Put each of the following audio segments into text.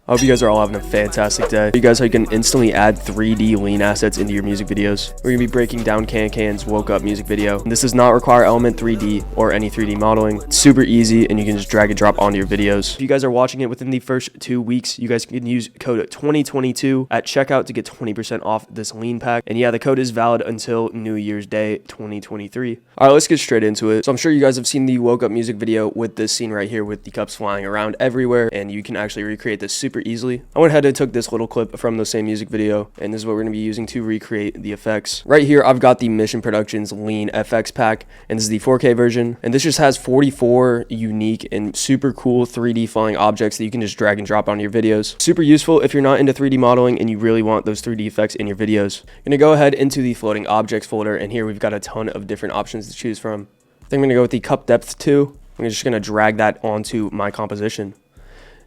I hope you guys are all having a fantastic day. You guys, how you can instantly add 3D lean assets into your music videos. We're going to be breaking down Kankan's Wokeup music video. And this does not require Element 3D or any 3D modeling. It's super easy and you can just drag and drop onto your videos. If you guys are watching it within the first 2 weeks, you guys can use code 2022 at checkout to get 20% off this lean pack. And yeah, the code is valid until New Year's Day 2023. All right, let's get straight into it. So I'm sure you guys have seen the Wokeup music video with this scene right here with the cups flying around everywhere, and you can actually recreate this super easily. I went ahead and took this little clip from the same music video, and this is what we're going to be using to recreate the effects. Right here, I've got the Mission Productions Lean FX pack, and this is the 4K version, and this just has 44 unique and super cool 3D flying objects that you can just drag and drop onto your videos. Super useful if you're not into 3D modeling and you really want those 3D effects in your videos. I'm going to go ahead into the floating objects folder, and here we've got a ton of different options to choose from. I think I'm going to go with the cup depth 2. I'm just going to drag that onto my composition.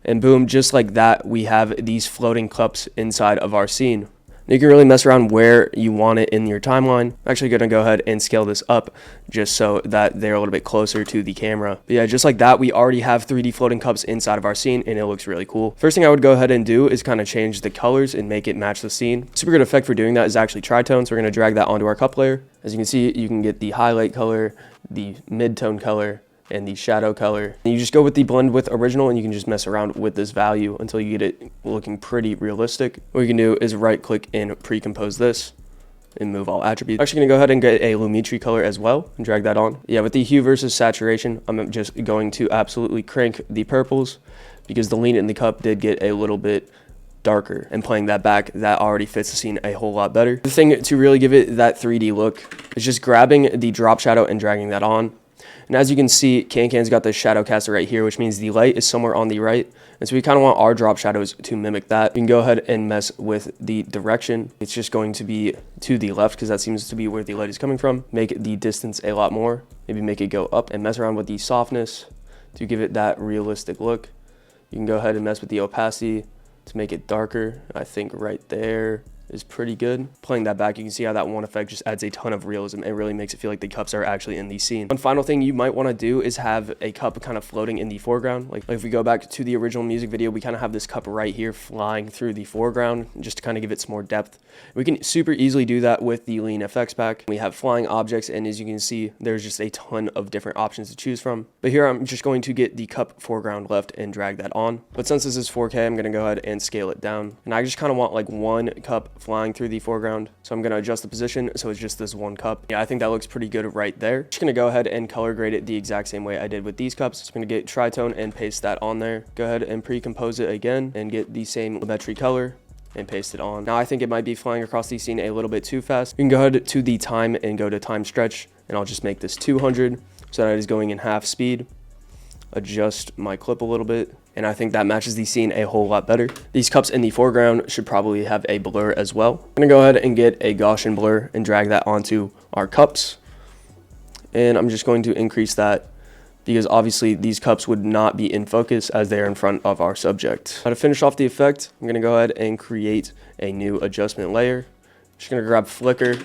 And boom, just like that, we have these floating cups inside of our scene. You can really mess around where you want it in your timeline. I'm actually going to go ahead and scale this up just so that they're a little bit closer to the camera. But yeah, just like that, we already have 3D floating cups inside of our scene, and it looks really cool. First thing I would go ahead and do is kind of change the colors and make it match the scene. Super good effect for doing that is actually tritone, so we're going to drag that onto our cup layer. As you can see, you can get the highlight color, the mid-tone color, and the shadow color. And you just go with the blend with original, and you can just mess around with this value until you get it looking pretty realistic. What you can do is right click and pre-compose this and move all attributes. I'm actually going to go ahead and get a Lumetri color as well and drag that on. Yeah, with the hue versus saturation, I'm just going to absolutely crank the purples because the lean in the cup did get a little bit darker, and playing that back, that already fits the scene a whole lot better. The thing to really give it that 3D look is just grabbing the drop shadow and dragging that on. And as you can see, Kankan's got the shadow caster right here, which means the light is somewhere on the right. And so we kind of want our drop shadows to mimic that. You can go ahead and mess with the direction. It's just going to be to the left because that seems to be where the light is coming from. Make the distance a lot more. Maybe make it go up and mess around with the softness to give it that realistic look. You can go ahead and mess with the opacity to make it darker. I think right there is pretty good. Playing that back, you can see how that one effect just adds a ton of realism and really makes it feel like the cups are actually in the scene. One final thing you might want to do is have a cup kind of floating in the foreground. Like if we go back to the original music video, we kind of have this cup right here flying through the foreground just to kind of give it some more depth. We can super easily do that with the Lean FX pack. We have flying objects, and as you can see, there's just a ton of different options to choose from. But here I'm just going to get the cup foreground left and drag that on. But since this is 4K, I'm going to go ahead and scale it down. And I just kind of want like one cup flying through the foreground, so I'm going to adjust the position so it's just this one cup. Yeah, I think that looks pretty good right there. Just going to go ahead and color grade it the exact same way I did with these cups. So I'm going to get tritone and paste that on there. Go ahead and pre-compose it again and get the same Lumetri color and paste it on. Now I think it might be flying across the scene a little bit too fast. You can go ahead to the time and go to time stretch, and I'll just make this 200 so that it is going in half speed. Adjust my clip a little bit, and I think that matches the scene a whole lot better. These cups in the foreground should probably have a blur as well. I'm gonna go ahead and get a Gaussian blur and drag that onto our cups, and I'm just going to increase that because obviously these cups would not be in focus as they are in front of our subject. Now to finish off the effect, I'm gonna go ahead and create a new adjustment layer. Just gonna grab flicker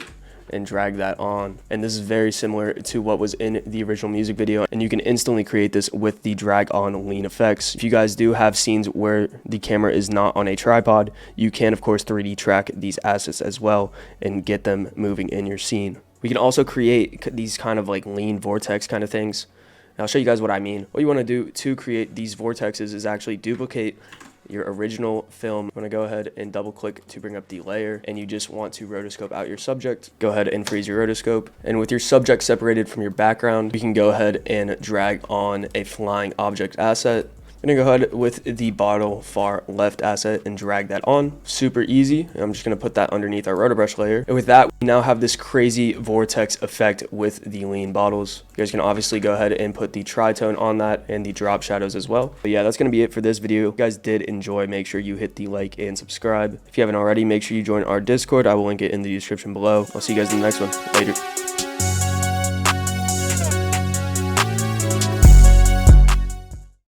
and drag that on, and this is very similar to what was in the original music video, and you can instantly create this with the drag on lean effects. If you guys do have scenes where the camera is not on a tripod, you can of course 3D track these assets as well and get them moving in your scene. We can also create these kind of like lean vortex kind of things, and I'll show you guys what I mean. What you want to do to create these vortexes is actually duplicate your original film. I'm going to go ahead and double click to bring up the layer, and you just want to rotoscope out your subject. Go ahead and freeze your rotoscope, and with your subject separated from your background, you can go ahead and drag on a flying object asset. I'm going to go ahead with the bottle far left asset and drag that on. Super easy. I'm just going to put that underneath our rotobrush layer. And with that, we now have this crazy vortex effect with the lean bottles. You guys can obviously go ahead and put the tritone on that and the drop shadows as well. But yeah, that's going to be it for this video. If you guys did enjoy, make sure you hit the like and subscribe. If you haven't already, make sure you join our Discord. I will link it in the description below. I'll see you guys in the next one. Later.